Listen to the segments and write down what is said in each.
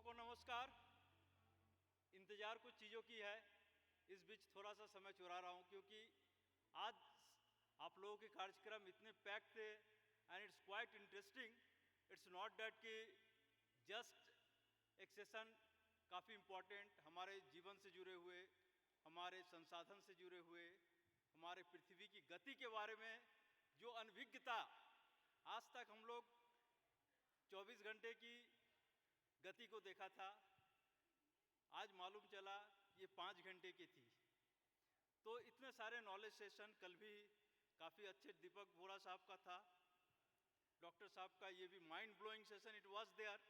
सबों को नमस्कार। इंतज़ार कुछ चीज़ों की है, इस बीच थोड़ा सा समय चुरा रहा हूँ क्योंकि आज आप लोगों के कार्यक्रम इतने पैक थे and it's quite interesting. It's not that कि जस्ट एक सेशन काफ़ी इम्पॉर्टेंट हमारे जीवन से जुड़े हुए, हमारे संसाधन से जुड़े हुए, हमारे पृथ्वी की गति के बारे में जो अनभिज्ञता आज तक हम लोग 24 घंटे की गति को देखा था, आज मालूम चला ये 5 घंटे की थी। तो इतने सारे नॉलेज सेशन कल भी काफ़ी अच्छे दीपक बोरा साहब का था, डॉक्टर साहब का ये भी mind blowing session it was there.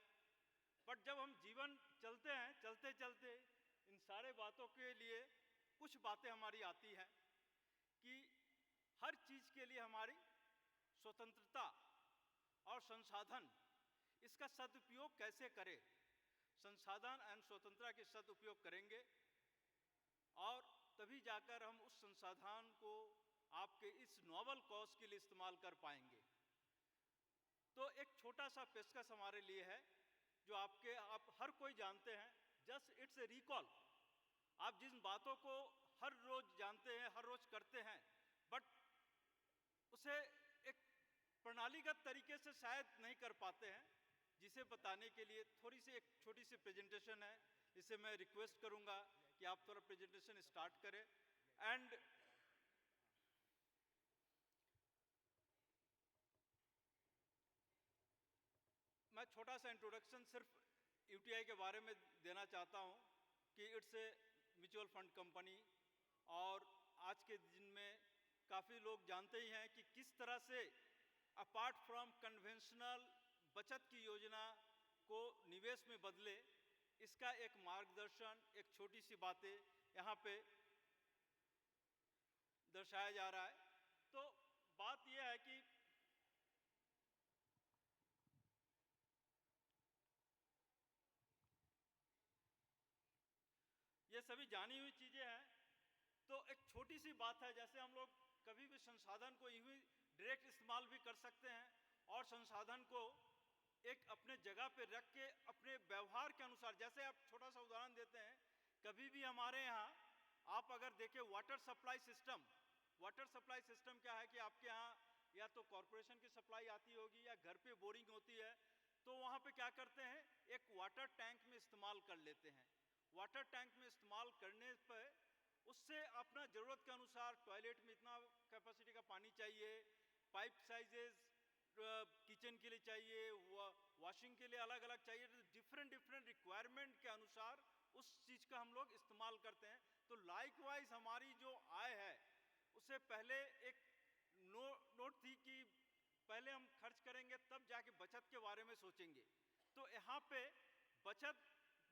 But जब हम जीवन चलते हैं, चलते चलते इन सारे बातों के लिए कुछ बातें हमारी आती हैं कि हर चीज़ के लिए हमारी स्वतंत्रता और संसाधन, इसका सदुपयोग कैसे करें। संसाधन एवं स्वतंत्रता के सदुपयोग करेंगे और तभी जाकर हम उस संसाधन को आपके इस नोबल कॉज के लिए इस्तेमाल कर पाएंगे। तो एक छोटा सा पेशकश हमारे लिए है जो आप हर कोई जानते हैं, जस्ट इट्स ए रिकॉल। आप जिन बातों को हर रोज जानते हैं, हर रोज करते हैं, बट उसे एक प्रणालीगत तरीके से शायद नहीं कर पाते हैं, जिसे बताने के लिए थोड़ी सी एक छोटी सी प्रेजेंटेशन है। इसे मैं रिक्वेस्ट करूंगा कि आप थोड़ा प्रेजेंटेशन स्टार्ट करें। एंड मैं छोटा सा इंट्रोडक्शन सिर्फ यूटीआई के बारे में देना चाहता हूं कि it's a mutual fund company, और आज के दिन में काफ़ी लोग जानते ही हैं कि किस तरह से अपार्ट फ्रॉम कन्वेंशनल बचत की योजना को निवेश में बदले, इसका एक मार्गदर्शन, एक छोटी सी बातें यहाँ पे दर्शाया जा रहा है। तो बात यह है कि ये सभी जानी हुई चीज़ें हैं। तो एक छोटी सी बात है, जैसे हम लोग कभी भी संसाधन को यूं ही डायरेक्ट इस्तेमाल भी कर सकते हैं और संसाधन को एक अपने जगह पे रख के अपने व्यवहार के अनुसार, जैसे आप छोटा सा उदाहरण देते हैं, कभी भी हमारे यहाँ आप अगर देखें वाटर सप्लाई सिस्टम क्या है कि आपके यहाँ या तो कॉरपोरेशन की सप्लाई आती होगी या घर पे बोरिंग होती है, तो वहाँ पे क्या करते हैं, एक वाटर टैंक में इस्तेमाल कर लेते हैं। वाटर टैंक में इस्तेमाल करने पर उससे अपना ज़रूरत के अनुसार टॉयलेट में इतना कैपेसिटी का पानी चाहिए, पाइप साइजेस किचन के लिए चाहिए, वॉशिंग के लिए अलग अलग चाहिए, तो डिफरेंट रिक्वायरमेंट के अनुसार उस चीज़ का हम लोग इस्तेमाल करते हैं। तो लाइकवाइज हमारी जो आय है उससे पहले एक नोट थी कि पहले हम खर्च करेंगे तब जाके बचत के बारे में सोचेंगे। तो यहाँ पे बचत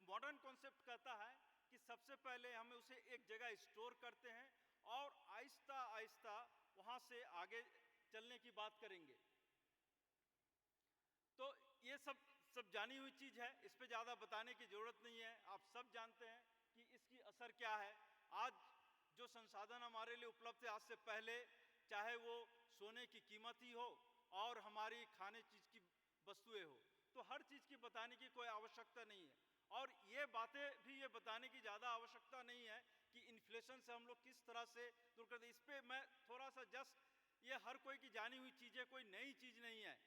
मॉडर्न कॉन्सेप्ट कहता है कि सबसे पहले हमें उसे एक जगह स्टोर करते हैं और आहिस्ता आहिस्ता वहाँ से आगे चलने की बात करेंगे। तो ये सब जानी हुई चीज़ है, इस पे ज़्यादा बताने की ज़रूरत नहीं है। आप सब जानते हैं कि इसकी असर क्या है। आज जो संसाधन हमारे लिए उपलब्ध है, आज से पहले चाहे वो सोने की कीमत ही हो और हमारी खाने चीज़ की वस्तुएं हो, तो हर चीज़ की बताने की कोई आवश्यकता नहीं है। और ये बातें भी ये बताने की ज़्यादा आवश्यकता नहीं है कि इन्फ्लेशन से हम लोग किस तरह से दूर करते हैं। इस पर मैं थोड़ा सा जस्ट, ये हर कोई की जानी हुई चीज़ है, कोई नई चीज़ नहीं है,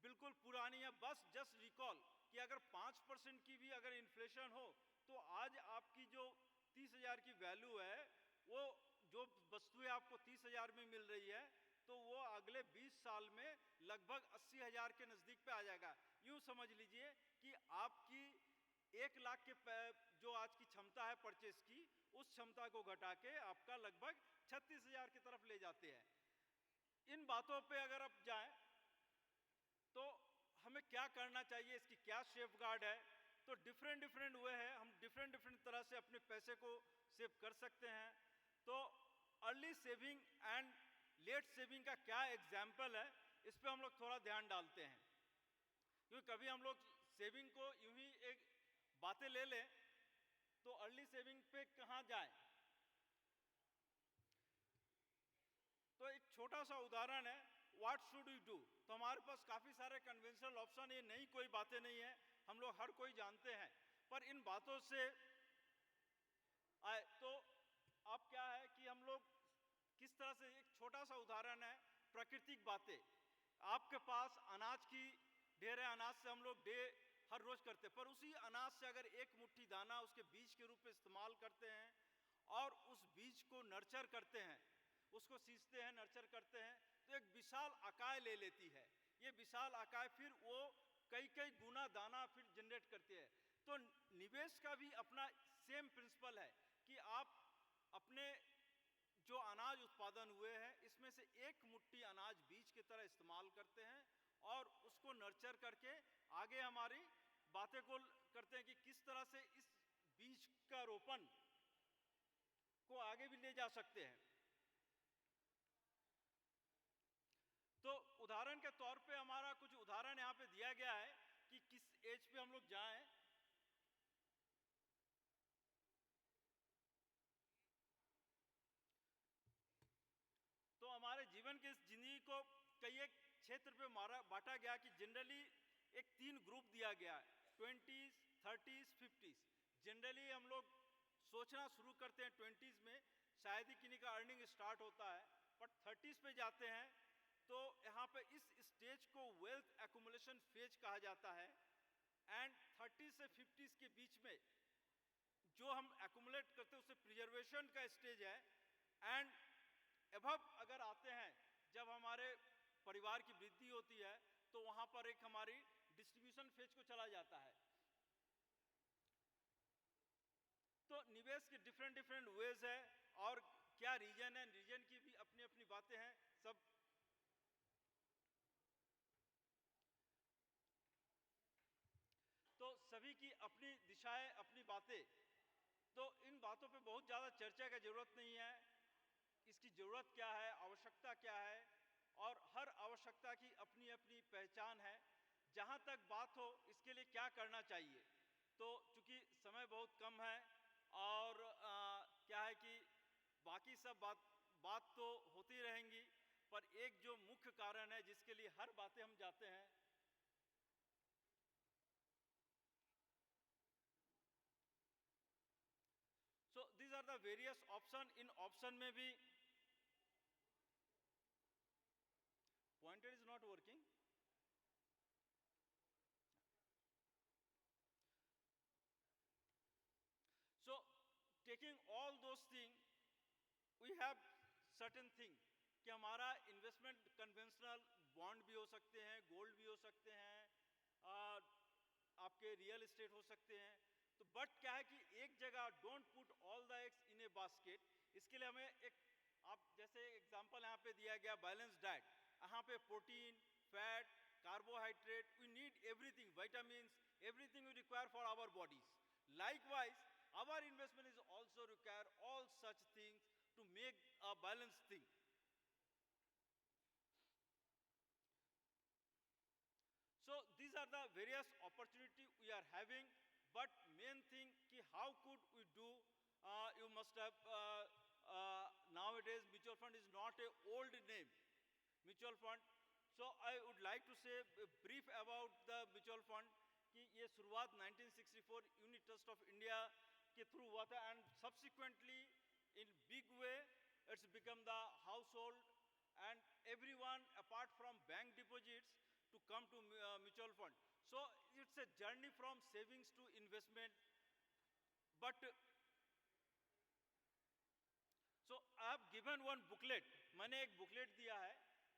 बिल्कुल पुरानी है। बस जस्ट रिकॉल कि अगर 5% की भी अगर इन्फ्लेशन हो तो आज आपकी जो 30,000 की वैल्यू है, वो जो वस्तुएं आपको 30,000 में मिल रही है, तो वो अगले 20 साल में लगभग 80,000 के नज़दीक पे आ जाएगा। यूँ समझ लीजिए कि आपकी 1 लाख के जो आज की क्षमता है परचेस की, उस क्षमता को घटा के आपका लगभग 36,000 की तरफ ले जाते हैं। इन बातों पे अगर आप जाएं तो हमें क्या करना चाहिए, इसकी क्या सेफगार्ड है, तो डिफरेंट वे है, हम डिफरेंट तरह से अपने पैसे को सेव कर सकते हैं। तो early saving and let saving का क्या एग्जाम्पल है, इस पे हम लोग थोड़ा ध्यान डालते हैं, क्योंकि कभी हम लोग सेविंग को यूं ही एक बातें ले लें तो अर्ली सेविंग पे कहाँ जाएं। तो एक छोटा सा उदाहरण है, व्हाट शुड यू डू। तो हमारे पास काफ़ी सारे कन्वेंशनल ऑप्शन, ये नई कोई बातें नहीं है, हम लोग हर कोई जानते हैं। पर इन बातों से आए तो अब क्या है कि हम लोग किस तरह से, एक छोटा सा उदाहरण है, प्राकृतिक बातें। आपके पास अनाज की ढेर है, अनाज से हम लोग हर रोज करते हैं, पर उसी अनाज से अगर एक मुट्ठी दाना उसके बीज के रूप में इस्तेमाल करते हैं और उस बीज को नर्चर करते हैं, उसको सींचते हैं, नर्चर करते हैं, तो एक विशाल आकार ले लेती है। ये विशाल आकार फिर वो कई कई गुना दाना फिर जनरेट करती है। तो निवेश का भी अपना सेम प्रिंसिपल है कि आप अपने जो अनाज उत्पादन हुए हैं इसमें से एक मुट्ठी अनाज बीज की तरह इस्तेमाल करते हैं और उसको नर्चर करके आगे हमारी बातें को करते हैं कि किस तरह से इस बीज का रोपण को आगे भी ले जा सकते हैं। तो उदाहरण के तौर पे हमारा कुछ उदाहरण यहाँ पे दिया गया है कि किस एज पे हम लोग जाएं। तो हमारे जीवन के इस जिंदगी को कई एक क्षेत्र पे बांटा गया कि जनरली एक 3 ग्रुप दिया गया है, 20s, 30s, 50s। जनरली हम लोग सोचना शुरू करते हैं 20s में, शायद ही किन्हीं का अर्निंग स्टार्ट होता है, बट 30s पे जाते हैं तो यहाँ पे इस स्टेज को वेल्थ एक्युमुलेशन फेज कहा जाता है। एंड 30 से 50s के बीच में जो हम एक्युमुलेट करते हैं उसे प्रिजर्वेशन का स्टेज है। एंड एबव अगर आते हैं, जब हमारे परिवार की वृद्धि होती है तो वहां पर एक हमारी डिस्ट्रीब्यूशन फेज को चला जाता है। तो निवेश के डिफरेंट डिफरेंट वेज है और क्या रीजन है, रीजन की भी अपनी अपनी बातें हैं सब। तो सभी की अपनी दिशाएं, अपनी बातें। तो इन बातों पे बहुत ज़्यादा चर्चा की जरूरत नहीं है, इसकी ज़रूरत क्या है, आवश्यकता क्या है, और हर आवश्यकता की अपनी अपनी पहचान है। जहाँ तक बात हो इसके लिए क्या करना चाहिए, तो चूँकि समय बहुत कम है और क्या है कि बाकी सब बात तो होती रहेंगी, पर एक जो मुख्य कारण है जिसके लिए हर बातें हम जाते हैं, so these are the various option। In option में भी pointer is not working। So taking all those things, we have certain thing कि हमारा इन्वेस्टमेंट कन्वेंशनल बॉन्ड भी हो सकते हैं, गोल्ड भी हो सकते हैं, आपके रियल एस्टेट हो सकते हैं। तो बट क्या है कि एक जगह don't put all the eggs in A basket. इसके लिए हमें एक, आप जैसे एग्जांपल यहाँ पे दिया गया बैलेंस डाइट, यहाँ पे protein, fat, carbohydrate, we need everything, vitamins, everything we require for our bodies. Likewise, our investment is also require all such things to make a balanced thing. So these are the various opportunity we are having, but main thing ki how could we do, you must have, nowadays mutual fund is not a old name, mutual fund. So I would like to say a brief about the mutual fund कि ये शुरुआत 1964 unit trust of India के through हुआ था, and subsequently in big way it's become the house hold and everyone apart from bank deposits to come to mutual fund. So it's a journey from savings to investment. But so I have given one booklet, मैंने एक booklet दिया है।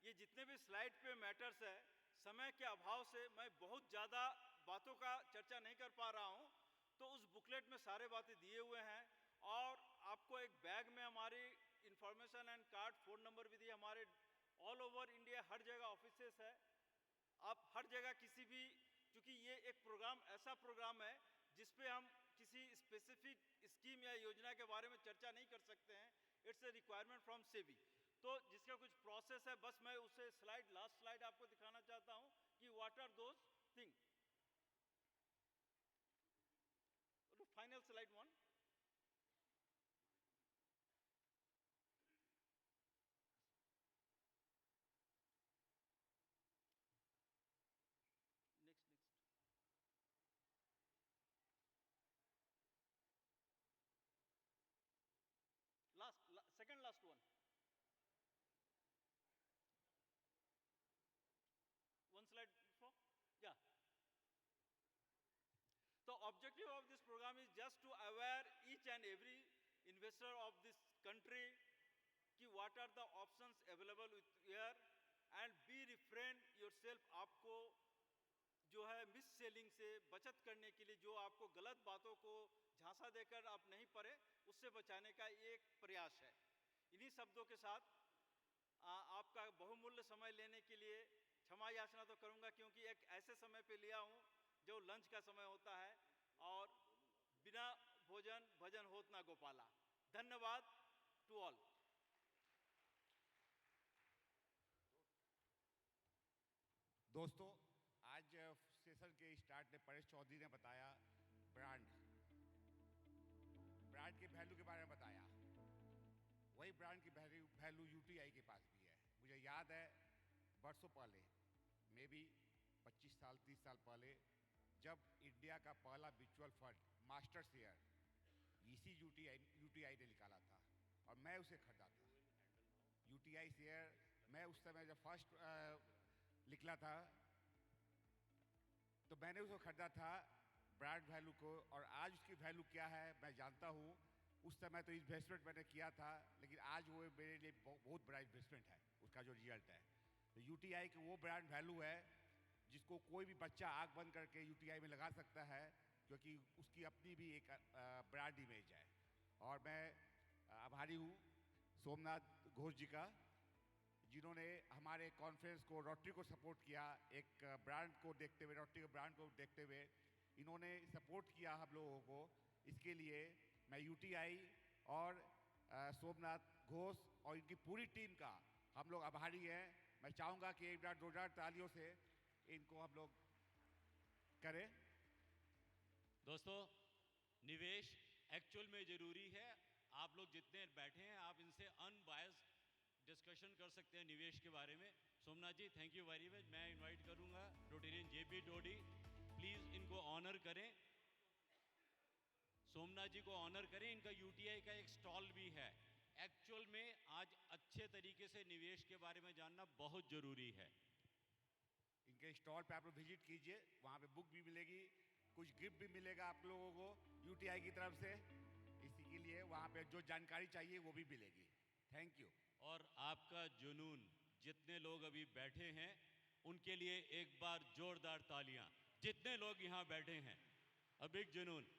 ये जितने भी slide पे matters है, समय के अभाव से मैं बहुत ज़्यादा बातों का चर्चा नहीं कर पा रहा हूँ, तो उस बुकलेट में सारे बातें दिए हुए हैं। और आपको एक बैग में हमारी information and card, phone number भी दिए। हमारे ऑल ओवर इंडिया हर जगह ऑफिसेस है, आप हर जगह किसी भी, क्योंकि ये एक प्रोग्राम ऐसा प्रोग्राम है जिसपे हम किसी स्पेसिफिक स्कीम या योजना के बारे में चर्चा नहीं कर सकते हैं, it's a requirement from SEBI. तो जिसका कुछ प्रोसेस है, बस मैं उसे स्लाइड, लास्ट स्लाइड आपको दिखाना चाहता हूं कि what are those thing. Final slide 1। objective of this program is just to aware each and every investor of this country कि what are the options available with here and be refrain yourself. आपको जो है miss selling से बचत करने के लिए, जो आपको गलत बातों को झांसा देकर आप नहीं पड़े, उससे बचाने का एक प्रयास है। इन्हीं शब्दों के साथ आपका बहुमूल्य समय लेने के लिए क्षमा याचना तो करूंगा, क्योंकि एक ऐसे समय पे लिया हूं जो लंच का समय होता है और बिना भोजन भजन होत ना गोपाला। धन्यवाद टू ऑल। दोस्तों, आज सेशन के स्टार्ट में परेश चौधरी ने बताया ब्रांड के वैल्यू के बारे में बताया। वही ब्रांड की वैल्यू यूटीआई के पास भी है। मुझे याद है बरसों पहले, मे बी 25 साल 30 साल पहले, जब इंडिया का पहला म्यूचुअल फंड मास्टर शेयर इसी यूटीआई ने निकाला था और मैं उसे खरीदा था। यूटीआई शेयर मैं उस समय जब फर्स्ट निकला था तो मैंने उसको खरीदा था ब्रांड वैल्यू को, और आज उसकी वैल्यू क्या है मैं जानता हूँ। उस समय तो इन्वेस्टमेंट मैंने किया था, लेकिन आज वो मेरे लिए बहुत बड़ा इन्वेस्टमेंट है, उसका जो रिजल्ट है। तो यूटीआई की वो ब्रांड वैल्यू है जिसको कोई भी बच्चा आंख बंद करके यूटीआई में लगा सकता है, क्योंकि उसकी अपनी भी एक ब्रांड इमेज है। और मैं आभारी हूँ सोमनाथ घोष जी का, जिन्होंने हमारे कॉन्फ्रेंस को, रोटरी को सपोर्ट किया। एक ब्रांड को देखते हुए, रोटरी के ब्रांड को देखते हुए इन्होंने सपोर्ट किया हम लोगों को। इसके लिए मैं यूटीआई और सोमनाथ घोष और इनकी पूरी टीम का हम लोग आभारी हैं। मैं चाहूँगा कि एक बार 2000 तालियों से इनको हम लोग करें। दोस्तों, निवेश एक्चुअल में ज़रूरी है। आप लोग जितने बैठे हैं, आप इनसे अनबायस्ड डिस्कशन कर सकते हैं निवेश के बारे में। सोमनाथ जी, थैंक यू वेरी मच। मैं इनवाइट करूंगा रोटेरियन जेपी टोडी, प्लीज़ इनको ऑनर करें। सोमनाथ जी को ऑनर करें। इनका यूटीआई का एक स्टॉल भी है। एक्चुअल में आज अच्छे तरीके से निवेश के बारे में जानना बहुत ज़रूरी है। इनके स्टॉल पे आप लोग विजिट कीजिए, वहाँ पे बुक भी मिलेगी, कुछ गिफ्ट भी मिलेगा आप लोगों को यूटीआई की तरफ से। इसी के लिए वहाँ पे जो जानकारी चाहिए वो भी मिलेगी। Thank you. और आपका जुनून, जितने लोग अभी बैठे हैं उनके लिए एक बार जोरदार तालियां। जितने लोग यहाँ बैठे हैं, अ बिग जुनून।